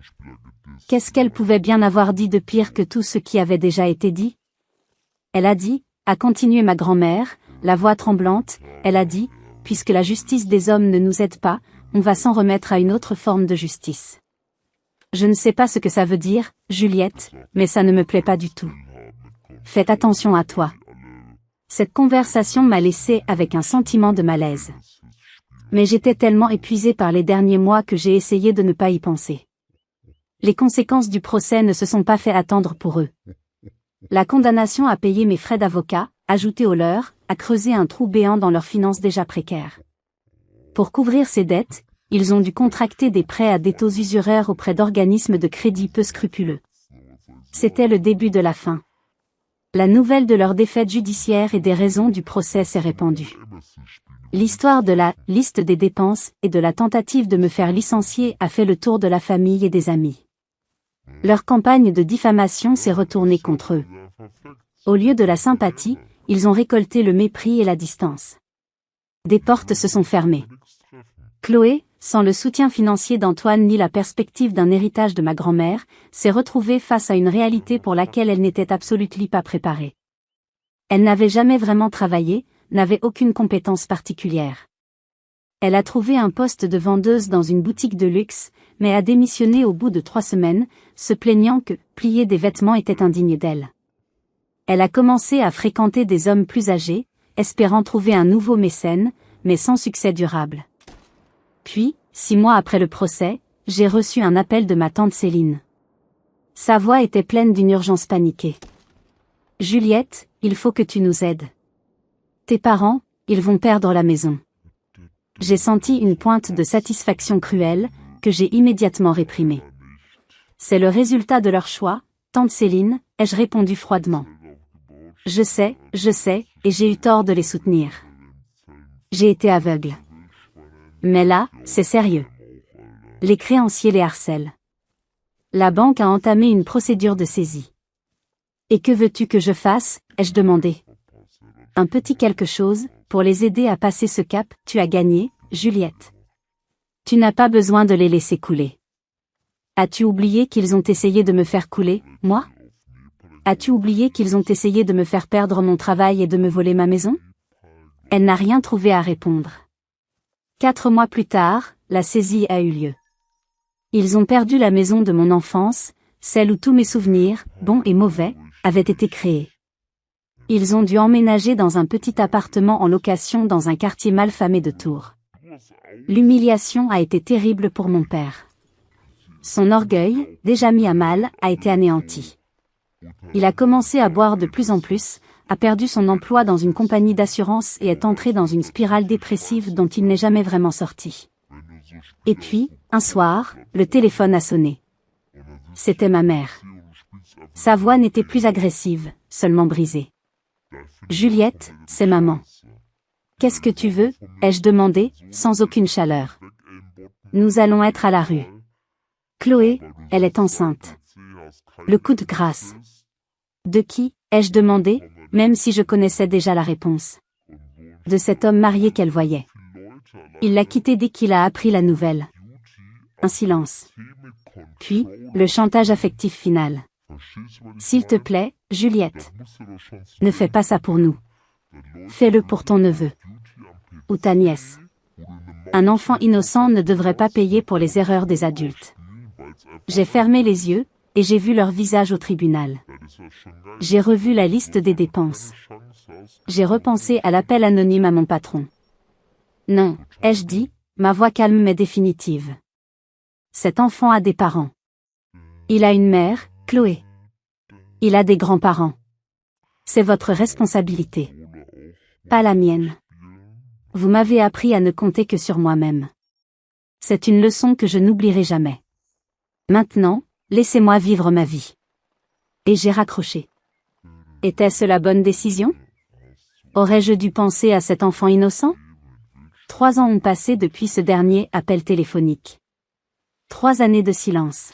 S1: Qu'est-ce qu'elle pouvait bien avoir dit de pire que tout ce qui avait déjà été dit? Elle a dit, a continué ma grand-mère, la voix tremblante, elle a dit, puisque la justice des hommes ne nous aide pas, on va s'en remettre à une autre forme de justice. Je ne sais pas ce que ça veut dire, Juliette, mais ça ne me plaît pas du tout. Faites attention à toi. Cette conversation m'a laissé avec un sentiment de malaise. Mais j'étais tellement épuisée par les derniers mois que j'ai essayé de ne pas y penser. Les conséquences du procès ne se sont pas fait attendre pour eux. La condamnation à payer mes frais d'avocat, ajoutés aux leurs, à creuser un trou béant dans leurs finances déjà précaires. Pour couvrir ces dettes, ils ont dû contracter des prêts à des taux usuraires auprès d'organismes de crédit peu scrupuleux. C'était le début de la fin. La nouvelle de leur défaite judiciaire et des raisons du procès s'est répandue. L'histoire de la liste des dépenses et de la tentative de me faire licencier a fait le tour de la famille et des amis. Leur campagne de diffamation s'est retournée contre eux. Au lieu de la sympathie, ils ont récolté le mépris et la distance. Des portes se sont fermées. Chloé, sans le soutien financier d'Antoine ni la perspective d'un héritage de ma grand-mère, s'est retrouvée face à une réalité pour laquelle elle n'était absolument pas préparée. Elle n'avait jamais vraiment travaillé, n'avait aucune compétence particulière. Elle a trouvé un poste de vendeuse dans une boutique de luxe, mais a démissionné au bout de 3 semaines, se plaignant que plier des vêtements était indigne d'elle. Elle a commencé à fréquenter des hommes plus âgés, espérant trouver un nouveau mécène, mais sans succès durable. Puis, 6 mois après le procès, j'ai reçu un appel de ma tante Céline. Sa voix était pleine d'une urgence paniquée. « Juliette, il faut que tu nous aides. Tes parents, ils vont perdre la maison. » J'ai senti une pointe de satisfaction cruelle, que j'ai immédiatement réprimée. « C'est le résultat de leur choix, tante Céline, » ai-je répondu froidement. « Je sais, et j'ai eu tort de les soutenir. J'ai été aveugle. Mais là, c'est sérieux. Les créanciers les harcèlent. La banque a entamé une procédure de saisie. Et que veux-tu que je fasse, ai-je demandé. Un petit quelque chose, pour les aider à passer ce cap, tu as gagné, Juliette. Tu n'as pas besoin de les laisser couler. As-tu oublié qu'ils ont essayé de me faire couler, moi? As-tu oublié qu'ils ont essayé de me faire perdre mon travail et de me voler ma maison? Elle n'a rien trouvé à répondre. 4 mois plus tard, la saisie a eu lieu. Ils ont perdu la maison de mon enfance, celle où tous mes souvenirs, bons et mauvais, avaient été créés. Ils ont dû emménager dans un petit appartement en location dans un quartier malfamé de Tours. L'humiliation a été terrible pour mon père. Son orgueil, déjà mis à mal, a été anéanti. Il a commencé à boire de plus en plus, a perdu son emploi dans une compagnie d'assurance et est entré dans une spirale dépressive dont il n'est jamais vraiment sorti. Et puis, un soir, le téléphone a sonné. C'était ma mère. Sa voix n'était plus agressive, seulement brisée. « Juliette, c'est maman. Qu'est-ce que tu veux ?» ai-je demandé, sans aucune chaleur. « Nous allons être à la rue. Chloé, elle est enceinte. Le coup de grâce. » De qui, ai-je demandé, même si je connaissais déjà la réponse. De cet homme marié qu'elle voyait. Il l'a quitté dès qu'il a appris la nouvelle. Un silence. Puis, le chantage affectif final. S'il te plaît, Juliette. Ne fais pas ça pour nous. Fais-le pour ton neveu. Ou ta nièce. Un enfant innocent ne devrait pas payer pour les erreurs des adultes. J'ai fermé les yeux, et j'ai vu leur visage au tribunal. J'ai revu la liste des dépenses. J'ai repensé à l'appel anonyme à mon patron. Non, ai-je dit, ma voix calme mais définitive. Cet enfant a des parents. Il a une mère, Chloé. Il a des grands-parents. C'est votre responsabilité. Pas la mienne. Vous m'avez appris à ne compter que sur moi-même. C'est une leçon que je n'oublierai jamais. Maintenant, laissez-moi vivre ma vie. Et j'ai raccroché. Était-ce la bonne décision? Aurais-je dû penser à cet enfant innocent? 3 ans ont passé depuis ce dernier appel téléphonique. 3 années de silence.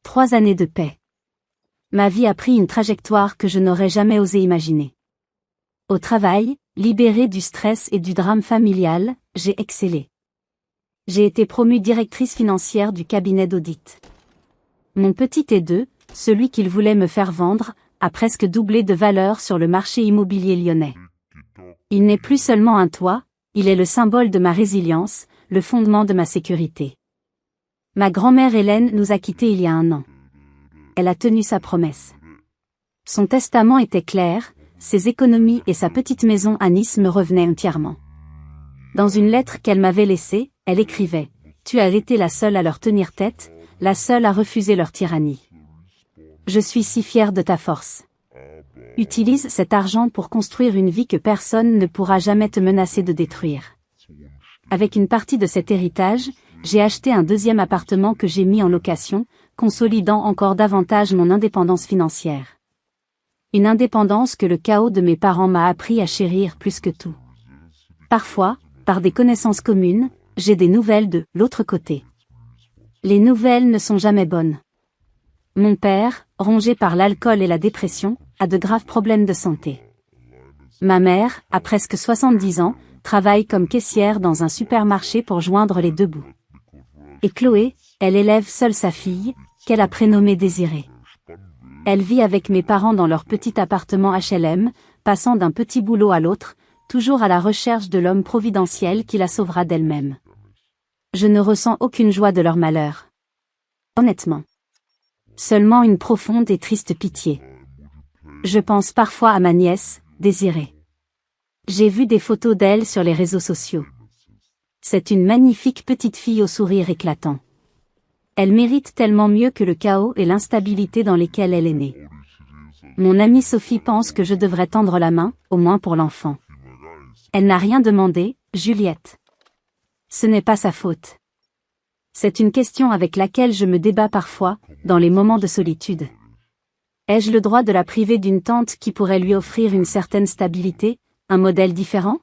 S1: 3 années de paix. Ma vie a pris une trajectoire que je n'aurais jamais osé imaginer. Au travail, libérée du stress et du drame familial, j'ai excellé. J'ai été promue directrice financière du cabinet d'audit. Mon petit T2, celui qu'il voulait me faire vendre, a presque doublé de valeur sur le marché immobilier lyonnais. Il n'est plus seulement un toit, il est le symbole de ma résilience, le fondement de ma sécurité. Ma grand-mère Hélène nous a quittés il y a 1 an. Elle a tenu sa promesse. Son testament était clair, ses économies et sa petite maison à Nice me revenaient entièrement. Dans une lettre qu'elle m'avait laissée, elle écrivait « Tu as été la seule à leur tenir tête, la seule à refuser leur tyrannie. Je suis si fière de ta force. Utilise cet argent pour construire une vie que personne ne pourra jamais te menacer de détruire. Avec une partie de cet héritage, j'ai acheté un deuxième appartement que j'ai mis en location, consolidant encore davantage mon indépendance financière. Une indépendance que le chaos de mes parents m'a appris à chérir plus que tout. Parfois, par des connaissances communes, j'ai des nouvelles de l'autre côté. Les nouvelles ne sont jamais bonnes. Mon père, rongé par l'alcool et la dépression, a de graves problèmes de santé. Ma mère, à presque 70 ans, travaille comme caissière dans un supermarché pour joindre les deux bouts. Et Chloé, elle élève seule sa fille, qu'elle a prénommée Désirée. Elle vit avec mes parents dans leur petit appartement HLM, passant d'un petit boulot à l'autre, toujours à la recherche de l'homme providentiel qui la sauvera d'elle-même. Je ne ressens aucune joie de leur malheur. Honnêtement. Seulement une profonde et triste pitié. Je pense parfois à ma nièce, Désirée. J'ai vu des photos d'elle sur les réseaux sociaux. C'est une magnifique petite fille au sourire éclatant. Elle mérite tellement mieux que le chaos et l'instabilité dans lesquels elle est née. Mon amie Sophie pense que je devrais tendre la main, au moins pour l'enfant. Elle n'a rien demandé, Juliette. Ce n'est pas sa faute. C'est une question avec laquelle je me débat parfois, dans les moments de solitude. Ai-je le droit de la priver d'une tante qui pourrait lui offrir une certaine stabilité, un modèle différent?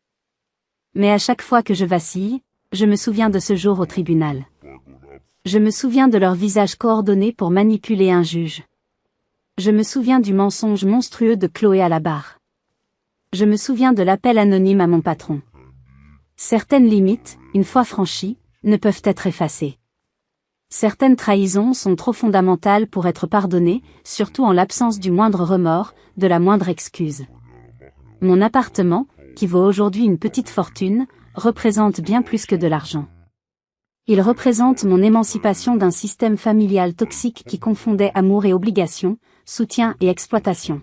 S1: Mais à chaque fois que je vacille, je me souviens de ce jour au tribunal. Je me souviens de leur visage coordonné pour manipuler un juge. Je me souviens du mensonge monstrueux de Chloé à la barre. Je me souviens de l'appel anonyme à mon patron. Certaines limites, une fois franchies, ne peuvent être effacées. Certaines trahisons sont trop fondamentales pour être pardonnées, surtout en l'absence du moindre remords, de la moindre excuse. Mon appartement, qui vaut aujourd'hui une petite fortune, représente bien plus que de l'argent. Il représente mon émancipation d'un système familial toxique qui confondait amour et obligation, soutien et exploitation.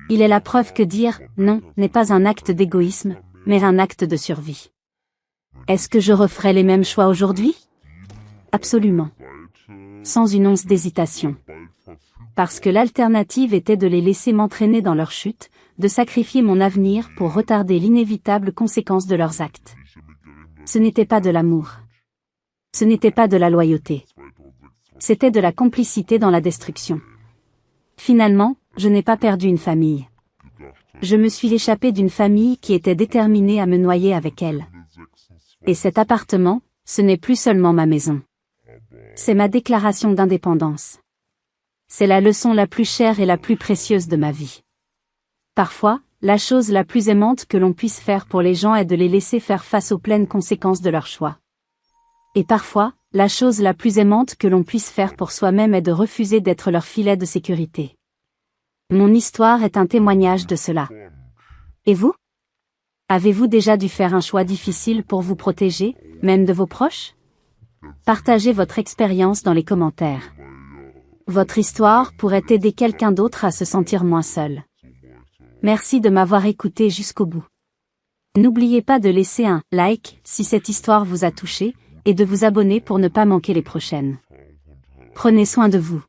S1: Il est la preuve que dire « non » n'est pas un acte d'égoïsme, mais un acte de survie. Est-ce que je referais les mêmes choix aujourd'hui? Absolument. Sans une once d'hésitation. Parce que l'alternative était de les laisser m'entraîner dans leur chute, de sacrifier mon avenir pour retarder l'inévitable conséquence de leurs actes. Ce n'était pas de l'amour. Ce n'était pas de la loyauté. C'était de la complicité dans la destruction. Finalement, je n'ai pas perdu une famille. Je me suis échappé d'une famille qui était déterminée à me noyer avec elle. Et cet appartement, ce n'est plus seulement ma maison. C'est ma déclaration d'indépendance. C'est la leçon la plus chère et la plus précieuse de ma vie. Parfois, la chose la plus aimante que l'on puisse faire pour les gens est de les laisser faire face aux pleines conséquences de leurs choix. Et parfois, la chose la plus aimante que l'on puisse faire pour soi-même est de refuser d'être leur filet de sécurité. Mon histoire est un témoignage de cela. Et vous? Avez-vous déjà dû faire un choix difficile pour vous protéger, même de vos proches? Partagez votre expérience dans les commentaires. Votre histoire pourrait aider quelqu'un d'autre à se sentir moins seul. Merci de m'avoir écouté jusqu'au bout. N'oubliez pas de laisser un like si cette histoire vous a touché, et de vous abonner pour ne pas manquer les prochaines. Prenez soin de vous.